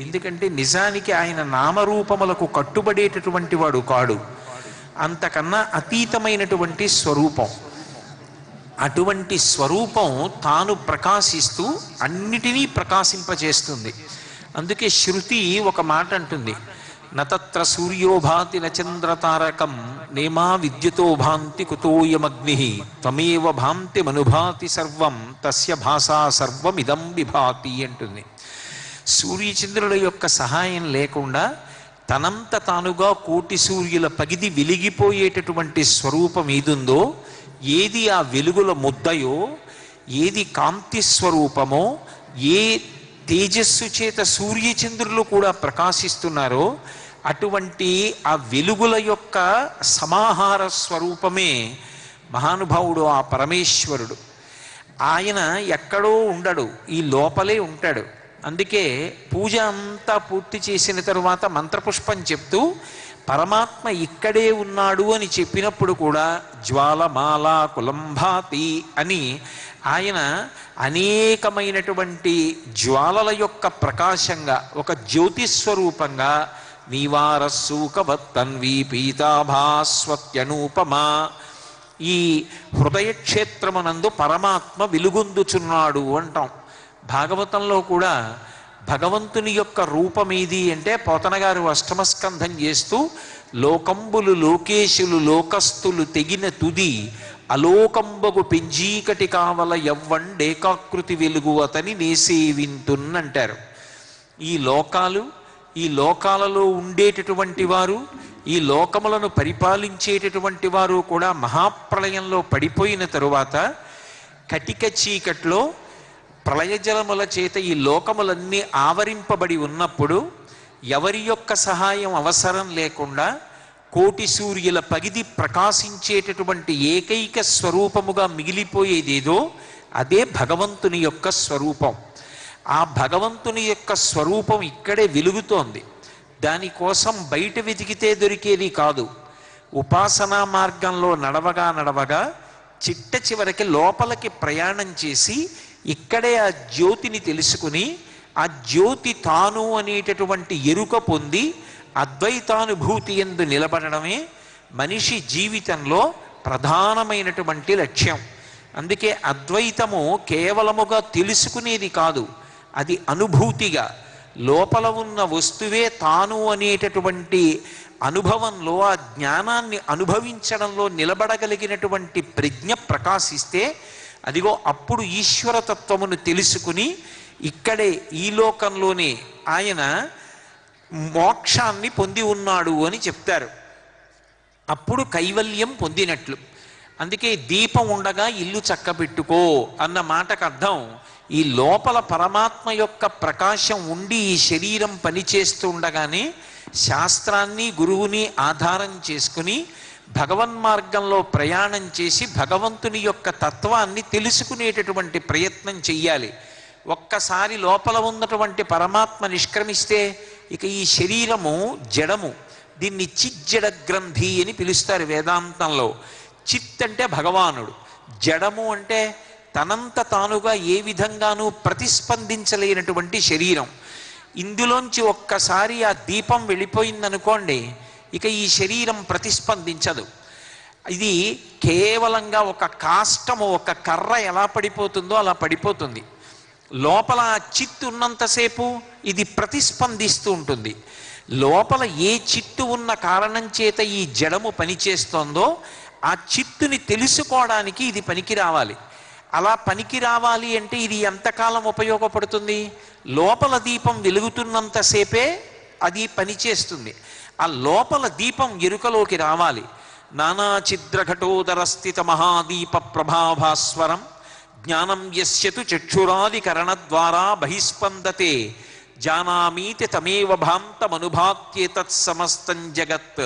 ఎందుకంటే నిజానికి ఆయన నామరూపములకు కట్టుబడేటటువంటి వాడు కాడు, అంతకన్నా అతీతమైనటువంటి స్వరూపం. అటువంటి స్వరూపం తాను ప్రకాశిస్తూ అన్నిటినీ ప్రకాశింపజేస్తుంది. అందుకే శృతి ఒక మాట అంటుంది, నతత్ర సూర్యోభాతి నచంద్రతారకం నేమా విద్యుతో భాంతి కుతోయమగ్ని త్వమేవ భాంతి మనుభాతి సర్వం తస్య భాషా సర్వమిదం విభాతి అంటుంది. సూర్యచంద్రుల యొక్క సహాయం లేకుండా తనంత తానుగా కోటి సూర్యుల పగిది వెలిగిపోయేటటువంటి స్వరూపం ఏదుందో, ఏది ఆ వెలుగుల ముద్దయో, ఏది కాంతి స్వరూపమో, ఏ తేజస్సు చేత సూర్యచంద్రులు కూడా ప్రకాశిస్తున్నారో అటువంటి ఆ వెలుగుల యొక్క సమాహార స్వరూపమే మహానుభావుడు ఆ పరమేశ్వరుడు. ఆయన ఎక్కడో ఉండడు, ఈ లోపలే ఉంటాడు. అందుకే పూజ అంతా పూర్తి చేసిన తరువాత మంత్రపుష్పం చెప్తూ పరమాత్మ ఇక్కడే ఉన్నాడు అని చెప్పినప్పుడు కూడా జ్వాలమాల కులంభాతి అని ఆయన అనేకమైనటువంటి జ్వాలల యొక్క ప్రకాశంగా ఒక జ్యోతిస్వరూపంగా నీవారస్సూకవత్తన్వీ పీతాభాస్వత్యనూపమా ఈ హృదయక్షేత్రమునందు పరమాత్మ వెలుగొందుచున్నాడు అంటాం. భాగవతంలో కూడా భగవంతుని యొక్క రూపమేది అంటే పోతనగారు అష్టమస్కంధం చేస్తూ లోకంబులు లోకేశులు లోకస్తులు తెగిన తుది అలోకంబగు పెంజీకటి కావల ఎవ్వండేకాకృతి వెలుగు అతని నేసేవింతున్నంటారు. ఈ లోకాలు, ఈ లోకాలలో ఉండేటటువంటి వారు, ఈ లోకములను పరిపాలించేటటువంటి వారు కూడా మహాప్రళయంలో పడిపోయిన తరువాత కటిక చీకట్లో ప్రళయజలముల చేత ఈ లోకములన్నీ ఆవరింపబడి ఉన్నప్పుడు ఎవరి యొక్క సహాయం అవసరం లేకుండా కోటి సూర్యుల పగిది ప్రకాశించేటటువంటి ఏకైక స్వరూపముగా మిగిలిపోయేదేదో అదే భగవంతుని యొక్క స్వరూపం. ఆ భగవంతుని యొక్క స్వరూపం ఇక్కడే వెలుగుతోంది. దానికోసం బయట వెతికితే దొరికేది కాదు. ఉపాసనా మార్గంలో నడవగా నడవగా చిట్ట చివరికి లోపలికి ప్రయాణం చేసి ఇక్కడే ఆ జ్యోతిని తెలుసుకుని ఆ జ్యోతి తాను అనేటటువంటి ఎరుక పొంది అద్వైతానుభూతి యందు నిలబడడమే మనిషి జీవితంలో ప్రధానమైనటువంటి లక్ష్యం. అందుకే అద్వైతము కేవలముగా తెలుసుకునేది కాదు, అది అనుభూతిగా లోపల ఉన్న వస్తువే తాను అనేటటువంటి అనుభవంలో ఆ జ్ఞానాన్ని అనుభవించడంలో నిలబడగలిగినటువంటి ప్రజ్ఞ ప్రకాశిస్తే అదిగో అప్పుడు ఈశ్వరతత్వమును తెలుసుకుని ఇక్కడే ఈ లోకంలోనే ఆయన మోక్షాన్ని పొంది ఉన్నాడు అని చెప్తారు. అప్పుడు కైవల్యం పొందినట్లు. అందుకే దీపం ఉండగా ఇల్లు చక్కబెట్టుకో అన్న మాటకు అర్థం ఈ లోపల పరమాత్మ యొక్క ప్రకాశం ఉండి ఈ శరీరం పనిచేస్తూ ఉండగానే శాస్త్రాన్ని గురువుని ఆధారం చేసుకుని భగవన్మార్గంలో ప్రయాణం చేసి భగవంతుని యొక్క తత్వాన్ని తెలుసుకునేటటువంటి ప్రయత్నం చెయ్యాలి. ఒక్కసారి లోపల ఉన్నటువంటి పరమాత్మ నిష్క్రమిస్తే ఇక ఈ శరీరము జడము. దీన్ని చిజ్జడ గ్రంథి అని పిలుస్తారు వేదాంతంలో. చిత్ అంటే భగవానుడు, జడము అంటే తనంత తానుగా ఏ విధంగానూ ప్రతిస్పందించలేనటువంటి శరీరం. ఇందులోంచి ఒక్కసారి ఆ దీపం వెళ్ళిపోయిందనుకోండి, ఇక ఈ శరీరం ప్రతిస్పందించదు. ఇది కేవలంగా ఒక కాష్టము, ఒక కర్ర ఎలా పడిపోతుందో అలా పడిపోతుంది. లోపల చిత్తు ఉన్నంతసేపు ఇది ప్రతిస్పందిస్తూ ఉంటుంది. లోపల ఏ చిత్తు ఉన్న కారణం చేత ఈ జడము పనిచేస్తోందో ఆ చిత్తుని తెలుసుకోవడానికి ఇది పనికి రావాలి. అలా పనికి రావాలి అంటే ఇది ఎంతకాలం ఉపయోగపడుతుంది? లోపల దీపం వెలుగుతున్నంతసేపే అది పనిచేస్తుంది. ఆ లోపల దీపం ఎరుకలోకి రావాలి. నానా ఛిద్రఘటోదర స్థిత మహాదీప ప్రభాభాస్వరం జ్ఞానం యస్యతు చక్షురాదికరణ ద్వారా బహిస్పందతే జానామీతి తమేవ భాంతమనుభాత్యేతత్ సమస్తం జగత్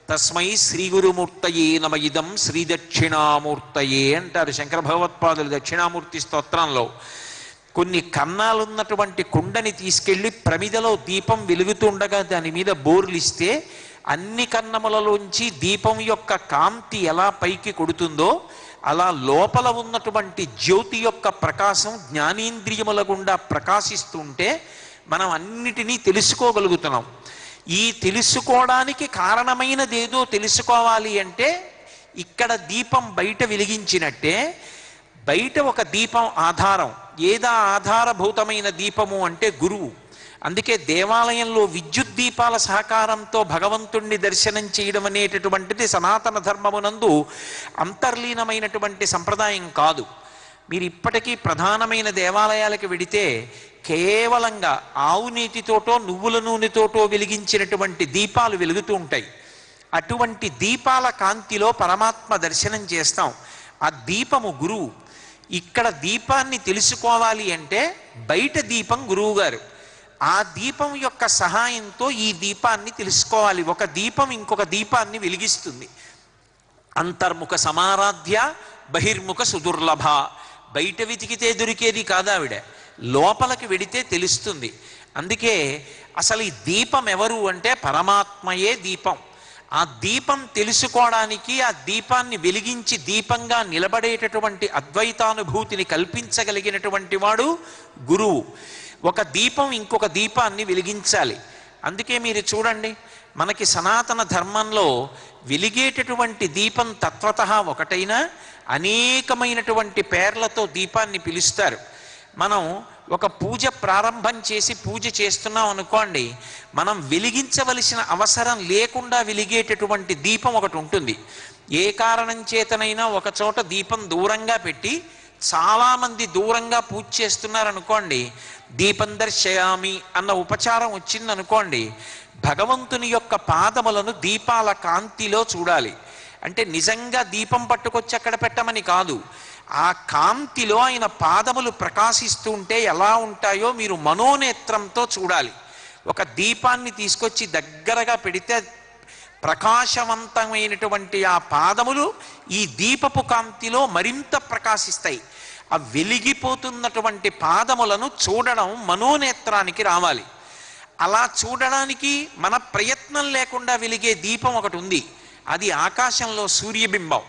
తస్మై శ్రీ గురుమూర్తయే నమ ఇదం శ్రీ దక్షిణామూర్తయే అంటారు శంకర భగవత్పాదులు దక్షిణామూర్తి స్తోత్రంలో. కొన్ని కన్నాలున్నటువంటి కుండని తీసుకెళ్ళి ప్రమిదలో దీపం వెలుగుతుండగా దాని మీద బోర్లిస్తే అన్ని కన్నములలోంచి దీపం యొక్క కాంతి ఎలా పైకి కొడుతుందో అలా లోపల ఉన్నటువంటి జ్యోతి యొక్క ప్రకాశం జ్ఞానేంద్రియముల గుండా ప్రకాశిస్తుంటే మనం అన్నిటినీ తెలుసుకోగలుగుతున్నాం. ఈ తెలుసుకోవడానికి కారణమైనదేదో తెలుసుకోవాలి అంటే ఇక్కడ దీపం బయట వెలిగించినట్టే బయట ఒక దీపం ఆధారం. ఏదా ఆధారభూతమైన దీపము అంటే గురువు. అందుకే దేవాలయంలో విద్యుత్ దీపాల సహకారంతో భగవంతుణ్ణి దర్శనం చేయడం అనేటటువంటిది సనాతన ధర్మమునందు అంతర్లీనమైనటువంటి సంప్రదాయం కాదు. మీరు ఇప్పటికీ ప్రధానమైన దేవాలయాలకు వెడితే కేవలంగా ఆవు నీటితోటో నువ్వుల నూనెతోటో వెలిగించినటువంటి దీపాలు వెలుగుతూ ఉంటాయి. అటువంటి దీపాల కాంతిలో పరమాత్మ దర్శనం చేస్తాం. ఆ దీపము గురువు. ఇక్కడ దీపాన్ని తెలుసుకోవాలి అంటే బయట దీపం గురువు గారు. ఆ దీపం యొక్క సహాయంతో ఈ దీపాన్ని తెలుసుకోవాలి. ఒక దీపం ఇంకొక దీపాన్ని వెలిగిస్తుంది. అంతర్ముఖ సమారాధ్య బహిర్ముఖ సుదుర్లభ. బయట వెతికితే దొరికేది కాదావిడ, లోపలికి వెడితే తెలుస్తుంది. అందుకే అసలు ఈ దీపం ఎవరు అంటే పరమాత్మయే దీపం. ఆ దీపం తెలుసుకోవడానికి ఆ దీపాన్ని వెలిగించి దీపంగా నిలబడేటటువంటి అద్వైతానుభూతిని కల్పించగలిగినటువంటి వాడు గురువు. ఒక దీపం ఇంకొక దీపాన్ని వెలిగించాలి. అందుకే మీరు చూడండి, మనకి సనాతన ధర్మంలో వెలిగేటటువంటి దీపం తత్వతః ఒకటైనా అనేకమైనటువంటి పేర్లతో దీపాన్ని పిలుస్తారు. మనం ఒక పూజ ప్రారంభం చేసి పూజ చేస్తున్నాం అనుకోండి, మనం వెలిగించవలసిన అవసరం లేకుండా వెలిగేటటువంటి దీపం ఒకటి ఉంటుంది. ఏ కారణం చేతనైనా ఒక చోట దీపం దూరంగా పెట్టి చాలామంది దూరంగా పూజ చేస్తున్నారనుకోండి, దీపం దర్శయామి అన్న ఉపచారం వచ్చిందనుకోండి, భగవంతుని యొక్క పాదములను దీపాల కాంతిలో చూడాలి. అంటే నిజంగా దీపం పట్టుకొచ్చి అక్కడ పెట్టమని కాదు, ఆ కాంతిలో ఆయన పాదములు ప్రకాశిస్తూ ఉంటే ఎలా ఉంటాయో మీరు మనోనేత్రంతో చూడాలి. ఒక దీపాన్ని తీసుకొచ్చి దగ్గరగా పెడితే ప్రకాశవంతమైనటువంటి ఆ పాదములు ఈ దీపపు కాంతిలో మరింత ప్రకాశిస్తాయి. ఆ వెలిగిపోతున్నటువంటి పాదములను చూడడం మనోనేత్రానికి రావాలి. అలా చూడడానికి మన ప్రయత్నం లేకుండా వెలిగే దీపం ఒకటి ఉంది. అది ఆకాశంలో సూర్యబింబం.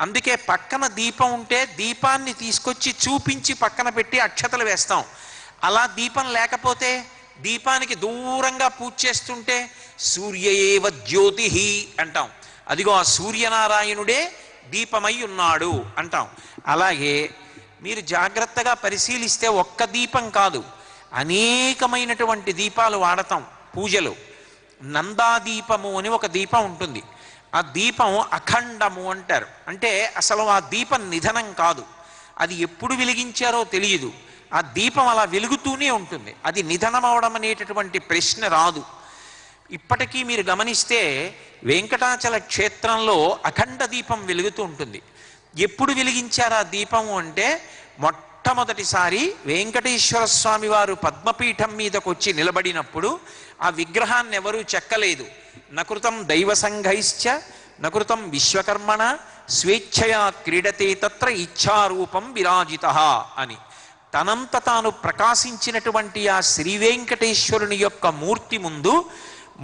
అందుకే పక్కన దీపం ఉంటే దీపాన్ని తీసుకొచ్చి చూపించి పక్కన పెట్టి అక్షతలు వేస్తాం. అలా దీపం లేకపోతే దీపానికి దూరంగా పూజ చేస్తుంటే సూర్యయేవ జ్యోతిహి అంటాం. అదిగో ఆ సూర్యనారాయణుడే దీపమై ఉన్నాడు అంటాం. అలాగే మీరు జాగ్రత్తగా పరిశీలిస్తే ఒక్క దీపం కాదు, అనేకమైనటువంటి దీపాలు వాడతాం పూజలో. నందాదీపము అని ఒక దీపం ఉంటుంది. ఆ దీపం అఖండము అంటారు. అంటే అసలు ఆ దీపం నిధనం కాదు, అది ఎప్పుడు వెలిగించారో తెలియదు. ఆ దీపం అలా వెలుగుతూనే ఉంటుంది. అది నిధనం అవడం అనేటటువంటి ప్రశ్న రాదు. ఇప్పటికీ మీరు గమనిస్తే వెంకటాచల క్షేత్రంలో అఖండ దీపం వెలుగుతూ ఉంటుంది. ఎప్పుడు వెలిగించారు ఆ దీపము అంటే, మొట్టమొదటిసారి వెంకటేశ్వర స్వామి వారు పద్మపీఠం మీదకు వచ్చి నిలబడినప్పుడు ఆ విగ్రహాన్ని ఎవరూ చెక్కలేదు. నకృతం దైవ సంఘైశ్చ నకృతం విశ్వకర్మణ స్వేచ్ఛయా క్రీడతే తత్ర ఇచ్ఛారూపం విరాజితః అని తనంత తాను ప్రకాశించినటువంటి ఆ శ్రీ వెంకటేశ్వరుని యొక్క మూర్తి ముందు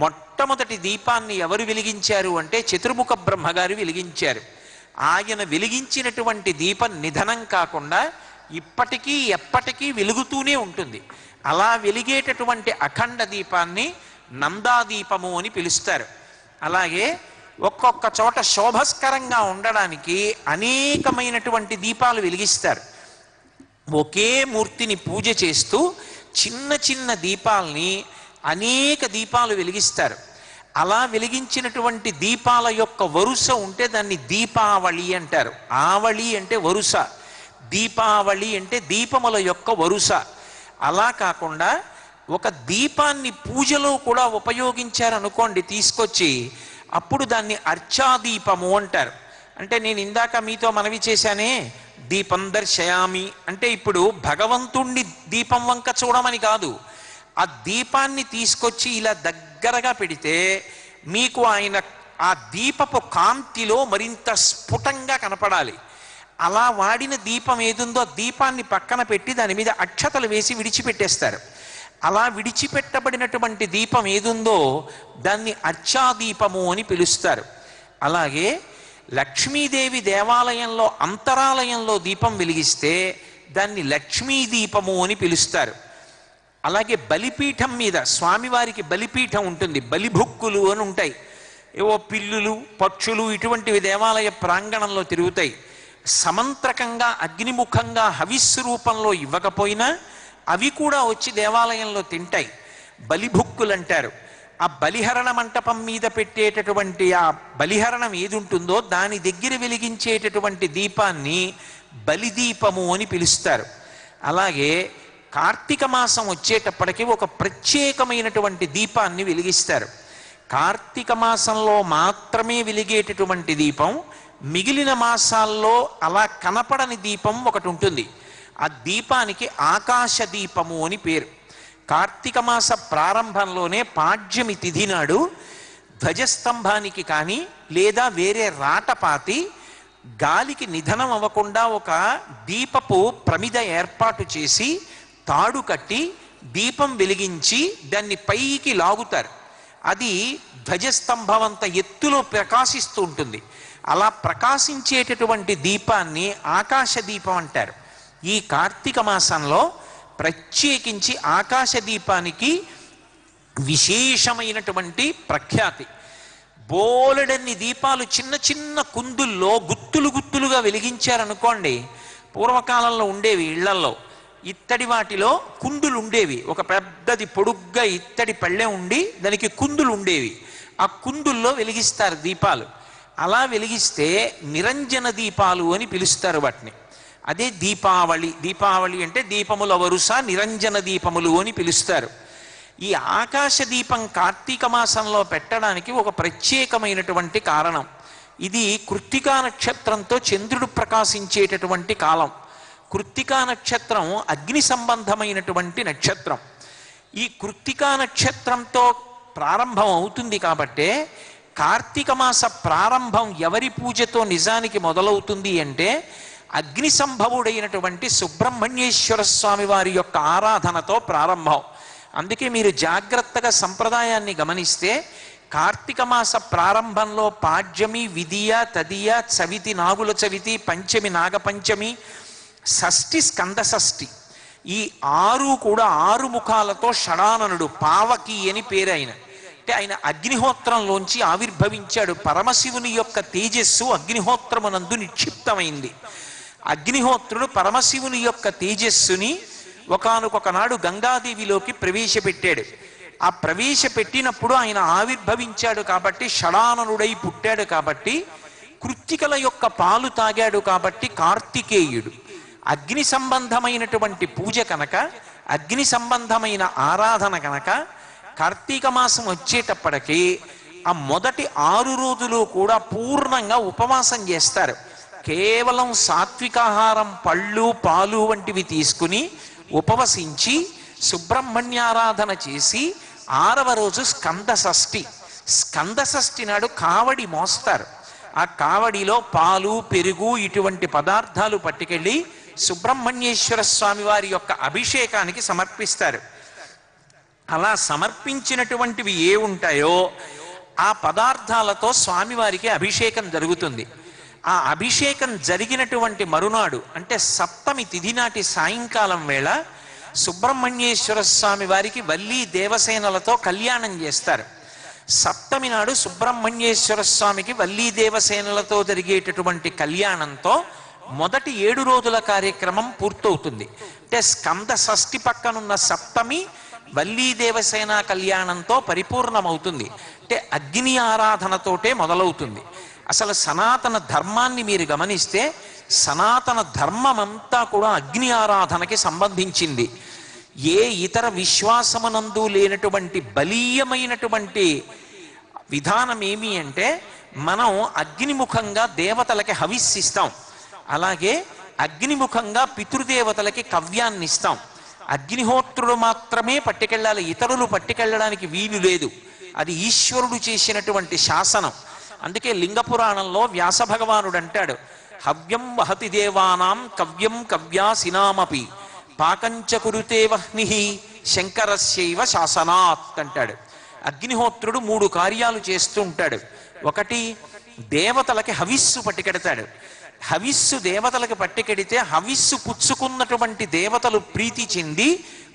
మొట్టమొదటి దీపాన్ని ఎవరు వెలిగించారు అంటే చతుర్ముఖ బ్రహ్మగారు వెలిగించారు. ఆయన వెలిగించినటువంటి దీపం నిధనం కాకుండా ఇప్పటికీ ఎప్పటికీ వెలుగుతూనే ఉంటుంది. అలా వెలిగేటటువంటి అఖండ దీపాన్ని నందాదీపము అని పిలుస్తారు. అలాగే ఒక్కొక్క చోట శోభస్కరంగా ఉండడానికి అనేకమైనటువంటి దీపాలు వెలిగిస్తారు. ఒకే మూర్తిని పూజ చేస్తూ చిన్న చిన్న దీపాలని అనేక దీపాలు వెలిగిస్తారు. అలా వెలిగించినటువంటి దీపాల యొక్క వరుస ఉంటే దాన్ని దీపావళి అంటారు. ఆవళి అంటే వరుస, దీపావళి అంటే దీపముల యొక్క వరుస. అలా కాకుండా ఒక దీపాన్ని పూజలో కూడా ఉపయోగించారనుకోండి తీసుకొచ్చి, అప్పుడు దాన్ని అర్చాదీపము అంటారు. అంటే నేను ఇందాక మీతో మనవి చేశానే, దీపం దర్శయామి అంటే ఇప్పుడు భగవంతుణ్ణి దీపం వంక చూడమని కాదు, ఆ దీపాన్ని తీసుకొచ్చి ఇలా దగ్గరగా పెడితే మీకు ఆయన ఆ దీపపు కాంతిలో మరింత స్ఫుటంగా కనపడాలి. అలా వాడిన దీపం ఏదుందో దీపాన్ని పక్కన పెట్టి దాని మీద అక్షతలు వేసి విడిచిపెట్టేస్తారు. అలా విడిచిపెట్టబడినటువంటి దీపం ఏదుందో దాన్ని అర్చాదీపము అని పిలుస్తారు. అలాగే లక్ష్మీదేవి దేవాలయంలో అంతరాలయంలో దీపం వెలిగిస్తే దాన్ని లక్ష్మీ దీపము అని పిలుస్తారు. అలాగే బలిపీఠం మీద స్వామివారికి బలిపీఠం ఉంటుంది, బలిభుక్కులు అని ఉంటాయి. ఏవో పిల్లులు పక్షులు ఇటువంటివి దేవాలయ ప్రాంగణంలో తిరుగుతాయి. సమంత్రకంగా అగ్నిముఖంగా హవిస్సు రూపంలో ఇవ్వకపోయినా అవి కూడా వచ్చి దేవాలయంలో తింటాయి. బలిభుక్కులు అంటారు. ఆ బలిహరణ మంటపం మీద పెట్టేటటువంటి ఆ బలిహరణం ఏది ఉంటుందో దాని దగ్గర వెలిగించేటటువంటి దీపాన్ని బలిదీపము అని పిలుస్తారు. అలాగే కార్తీక మాసం వచ్చేటప్పటికి ఒక ప్రత్యేకమైనటువంటి దీపాన్ని వెలిగిస్తారు. కార్తీక మాసంలో మాత్రమే వెలిగేటటువంటి దీపం, మిగిలిన మాసాల్లో అలా కనపడని దీపం ఒకటి ఉంటుంది. ఆ దీపానికి ఆకాశ దీపము అని పేరు. కార్తీక మాస ప్రారంభంలోనే పాడ్యమి తిథి నాడు ధ్వజస్తంభానికి కానీ లేదా వేరే రాటపాతి గాలికి నిధనం అవ్వకుండా ఒక దీపపు ప్రమిద ఏర్పాటు చేసి తాడు కట్టి దీపం వెలిగించి దాన్ని పైకి లాగుతారు. అది ధ్వజస్తంభం అంత ఎత్తులో ప్రకాశిస్తూ ఉంటుంది. అలా ప్రకాశించేటటువంటి దీపాన్ని ఆకాశ దీపం అంటారు. ఈ కార్తీక మాసంలో ప్రత్యేకించి ఆకాశ దీపానికి విశేషమైనటువంటి ప్రఖ్యాతి. బోలెడన్ని దీపాలు చిన్న చిన్న కుందుల్లో గుత్తులు గుత్తులుగా వెలిగించారనుకోండి. పూర్వకాలంలో ఉండేవి ఇళ్లల్లో ఇత్తడి వాటిలో కుందులు ఉండేవి. ఒక పెద్దది పొడుగ్గా ఇత్తడి పళ్ళె ఉండి దానికి కుందులు ఉండేవి. ఆ కుందుల్లో వెలిగిస్తారు దీపాలు. అలా వెలిగిస్తే నిరంజన దీపాలు అని పిలుస్తారు వాటిని. అదే దీపావళి. దీపావళి అంటే దీపముల వరుస, నిరంజన దీపములు అని పిలుస్తారు. ఈ ఆకాశ దీపం కార్తీక మాసంలో పెట్టడానికి ఒక ప్రత్యేకమైనటువంటి కారణం. ఇది కృత్తికా నక్షత్రంతో చంద్రుడు ప్రకాశించేటటువంటి కాలం. కృత్తికా నక్షత్రం అగ్ని సంబంధమైనటువంటి నక్షత్రం. ఈ కృత్తికా నక్షత్రంతో ప్రారంభం అవుతుంది కాబట్టే కార్తీక మాస ప్రారంభం ఎవరి పూజతో నిజానికి మొదలవుతుంది అంటే అగ్ని సంభవుడైనటువంటి సుబ్రహ్మణ్యేశ్వర స్వామి వారి యొక్క ఆరాధనతో ప్రారంభం. అందుకే మీరు జాగ్రత్తగా సంప్రదాయాన్ని గమనిస్తే కార్తీక మాస ప్రారంభంలో పాడ్యమి, విదియ, తదియ, చవితి నాగుల చవితి, పంచమి నాగపంచమి, షష్ఠి స్కంద షష్ఠి, ఈ 6 కూడా 6 ముఖాలతో షడాననుడు, పావకి అని పేరు. అంటే ఆయన అగ్నిహోత్రంలోంచి ఆవిర్భవించాడు. పరమశివుని యొక్క తేజస్సు అగ్నిహోత్రమునందు నిక్షిప్తమైంది. అగ్నిహోత్రుడు పరమశివుని యొక్క తేజస్సుని ఒకానొక నాడు గంగాదేవిలోకి ప్రవేశపెట్టాడు. ఆ ప్రవేశపెట్టినప్పుడు ఆయన ఆవిర్భవించాడు కాబట్టి, షడాననుడై పుట్టాడు కాబట్టి, కృత్తికల యొక్క పాలు తాగాడు కాబట్టి కార్తికేయుడు. అగ్ని సంబంధమైనటువంటి పూజ కనుక, అగ్ని సంబంధమైన ఆరాధన కనుక కార్తీక మాసం వచ్చేటప్పటికి ఆ మొదటి 6 రోజులు కూడా పూర్ణంగా ఉపవాసం చేస్తారు. కేవలం సాత్వికాహారం, పళ్ళు పాలు వంటివి తీసుకుని ఉపవసించి సుబ్రహ్మణ్యారాధన చేసి 6వ రోజు స్కంద షష్ఠి. స్కంద షష్ఠి నాడు కావడి మోస్తారు. ఆ కావడిలో పాలు, పెరుగు ఇటువంటి పదార్థాలు పట్టుకెళ్ళి సుబ్రహ్మణ్యేశ్వర స్వామి వారి యొక్క అభిషేకానికి సమర్పిస్తారు. అలా సమర్పించినటువంటివి ఏ ఉంటాయో ఆ పదార్థాలతో స్వామివారికి అభిషేకం జరుగుతుంది. ఆ అభిషేకం జరిగినటువంటి మరునాడు అంటే సప్తమి తిథి నాటి సాయంకాలం వేళ సుబ్రహ్మణ్యేశ్వర స్వామి వారికి వల్లీ దేవసేనలతో కళ్యాణం చేస్తారు. సప్తమి నాడు సుబ్రహ్మణ్యేశ్వర స్వామికి వల్లీ దేవసేనలతో జరిగేటటువంటి కళ్యాణంతో మొదటి 7 రోజుల కార్యక్రమం పూర్తవుతుంది. అంటే స్కంద షష్ఠి పక్కనున్న సప్తమి వల్లీ దేవసేన కళ్యాణంతో పరిపూర్ణమవుతుంది. అంటే అగ్ని ఆరాధనతోటే మొదలవుతుంది. అసలు సనాతన ధర్మాన్ని మీరు గమనిస్తే సనాతన ధర్మమంతా కూడా అగ్ని ఆరాధనకి సంబంధించింది. ఏ ఇతర విశ్వాసమునందు లేనటువంటి బలీయమైనటువంటి విధానం ఏమి అంటే మనం అగ్నిముఖంగా దేవతలకి హవిస్సిస్తాం. అలాగే అగ్నిముఖంగా పితృదేవతలకి కవ్యాన్ని ఇస్తాం. అగ్నిహోత్రుడు మాత్రమే పట్టుకెళ్ళాలి, ఇతరులు పట్టుకెళ్ళడానికి వీలు లేదు. అది ఈశ్వరుడు చేసినటువంటి శాసనం. అందుకే లింగ పురాణంలో వ్యాస భగవానుడు అంటాడు, హవ్యం వహతి దేవానాం కవ్యం కవ్యాసినామపి పాకంచ కురుతే వహ్ని శంకరస్యైవ శాసనాత్ అంటాడు. అగ్నిహోత్రుడు 3 కార్యాలు చేస్తూ ఉంటాడు. ఒకటి, దేవతలకి హవిస్సు పట్టుకెడతాడు. హవిస్సు దేవతలకు పట్టుకెడితే హవిస్సు పుచ్చుకున్నటువంటి దేవతలు ప్రీతి చెంది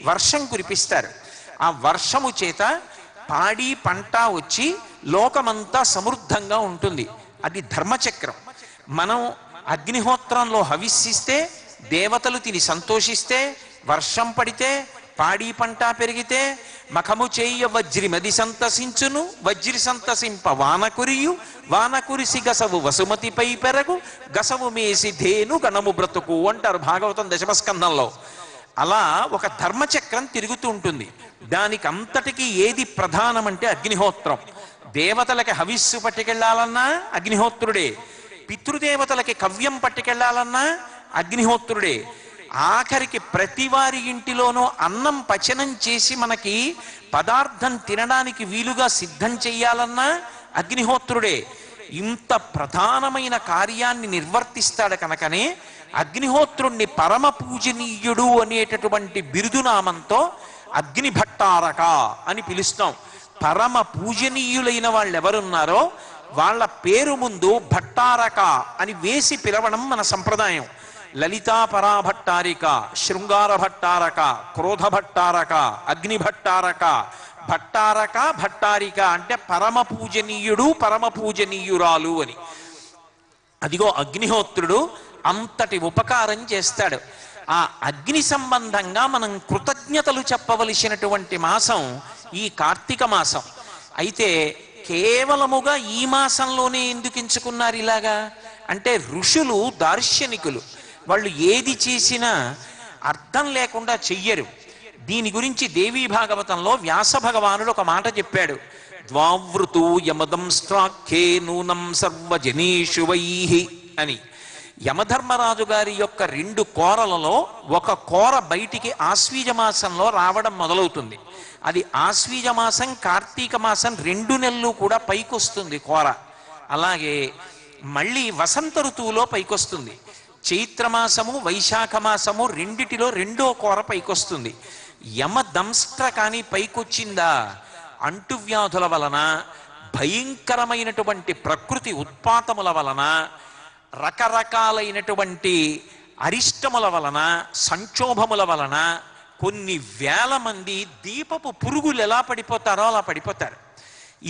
వర్షం కురిపిస్తారు. ఆ వర్షము చేత పాడి పంట వచ్చి లోకమంతా సమృద్ధంగా ఉంటుంది. అది ధర్మచక్రం. మనం అగ్నిహోత్రంలో హవిస్సిస్తే దేవతలు తిని సంతోషిస్తే వర్షం పడితే పాడి పంట పెరిగితే మఖము చేయ వజ్రి మది సంతసించును వజ్రి సంతసింప వాన కురియు వాన కురిసి గసవు వసుమతిపై పెరగు గసవు మేసి ధేను గణము బ్రతుకు అంటారు భాగవతం దశమస్కంధంలో. అలా ఒక ధర్మచక్రం తిరుగుతూ ఉంటుంది. దానికి అంతటికీ ఏది ప్రధానమంటే అగ్నిహోత్రం. దేవతలకి హవిస్సు పట్టుకెళ్లాలన్నా అగ్నిహోత్రుడే, పితృదేవతలకి కవ్యం పట్టుకెళ్లాలన్నా అగ్నిహోత్రుడే, ఆఖరికి ప్రతి వారి ఇంటిలోనూ అన్నం పచనం చేసి మనకి పదార్థం తినడానికి వీలుగా సిద్ధం చెయ్యాలన్నా అగ్నిహోత్రుడే. ఇంత ప్రధానమైన కార్యాన్ని నిర్వర్తిస్తాడు కనుకనే అగ్నిహోత్రుణ్ణి పరమ పూజనీయుడు అనేటటువంటి బిరుదునామంతో అగ్నిభట్టారక అని పిలుస్తాం. పరమ పూజనీయులైన వాళ్ళు ఎవరున్నారో వాళ్ళ పేరు ముందు భట్టారక అని వేసి పిలవడం మన సంప్రదాయం. లలితా పరాభట్టారిక, శృంగార భట్టారక, క్రోధ భట్టారక, అగ్ని భట్టారక, భట్టారక భట్టారిక అంటే పరమ పూజనీయుడు పరమ పూజనీయురాలు అని. అదిగో అగ్నిహోత్రుడు అంతటి ఉపకారం చేస్తాడు. ఆ అగ్ని సంబంధంగా మనం కృతజ్ఞతలు చెప్పవలసినటువంటి మాసం ఈ కార్తీక మాసం. అయితే కేవలముగా ఈ మాసంలోనే ఎందుకు ఎంచుకున్నారు ఇలాగా అంటే ఋషులు దార్శనికులు, వాళ్ళు ఏది చేసినా అర్థం లేకుండా చెయ్యరు. దీని గురించి దేవీ భాగవతంలో వ్యాస భగవానుడు ఒక మాట చెప్పాడు. ద్వావృతు యమదంస్ట్రాఖ్యే నూనం సర్వజనీషు వైహి అని. యమధర్మరాజు గారి యొక్క 2 కోరలలో ఒక కోర బయటికి ఆశ్వీజ మాసంలో రావడం మొదలవుతుంది. అది ఆశ్వీజ మాసం కార్తీక మాసం 2 నెలలు కూడా పైకొస్తుంది కోర. అలాగే మళ్ళీ వసంత ఋతువులో పైకొస్తుంది. చైత్రమాసము వైశాఖ మాసము రెండిటిలో 2వ కోర పైకొస్తుంది. యమదంస్ట్ర కానీ పైకొచ్చిందా అంటువ్యాధుల వలన, భయంకరమైనటువంటి ప్రకృతి ఉత్పాతముల వలన, రకరకాలైనటువంటి అరిష్టముల వలన, సంక్షోభముల వలన కొన్ని వేల మంది దీపపు పురుగులు ఎలా పడిపోతారో అలా పడిపోతారు.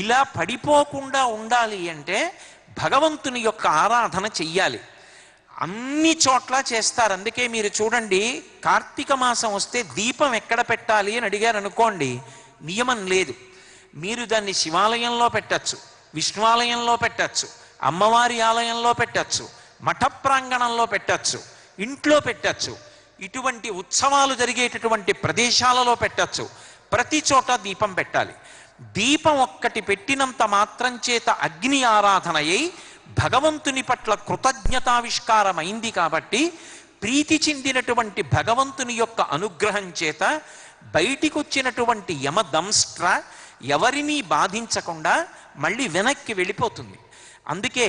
ఇలా పడిపోకుండా ఉండాలి అంటే భగవంతుని యొక్క ఆరాధన చెయ్యాలి. అన్ని చోట్ల చేస్తారు. అందుకే మీరు చూడండి, కార్తీక మాసం వస్తే దీపం ఎక్కడ పెట్టాలి అని అడిగారు అనుకోండి, నియమం లేదు. మీరు దాన్ని శివాలయంలో పెట్టచ్చు, విష్ణువాలయంలో పెట్టచ్చు, అమ్మవారి ఆలయంలో పెట్టచ్చు, మఠ ప్రాంగణంలో పెట్టచ్చు, ఇంట్లో పెట్టచ్చు, ఇటువంటి ఉత్సవాలు జరిగేటటువంటి ప్రదేశాలలో పెట్టచ్చు. ప్రతి చోట దీపం పెట్టాలి. దీపం ఒక్కటి పెట్టినంత మాత్రం చేత అగ్ని ఆరాధన అయి భగవంతుని పట్ల కృతజ్ఞతావిష్కారమైంది కాబట్టి ప్రీతి చెందినటువంటి భగవంతుని యొక్క అనుగ్రహం చేత బయటికి వచ్చినటువంటి యమదంస్ట్ర ఎవరినీ బాధించకుండా మళ్ళీ వెనక్కి వెళ్ళిపోతుంది. అందుకే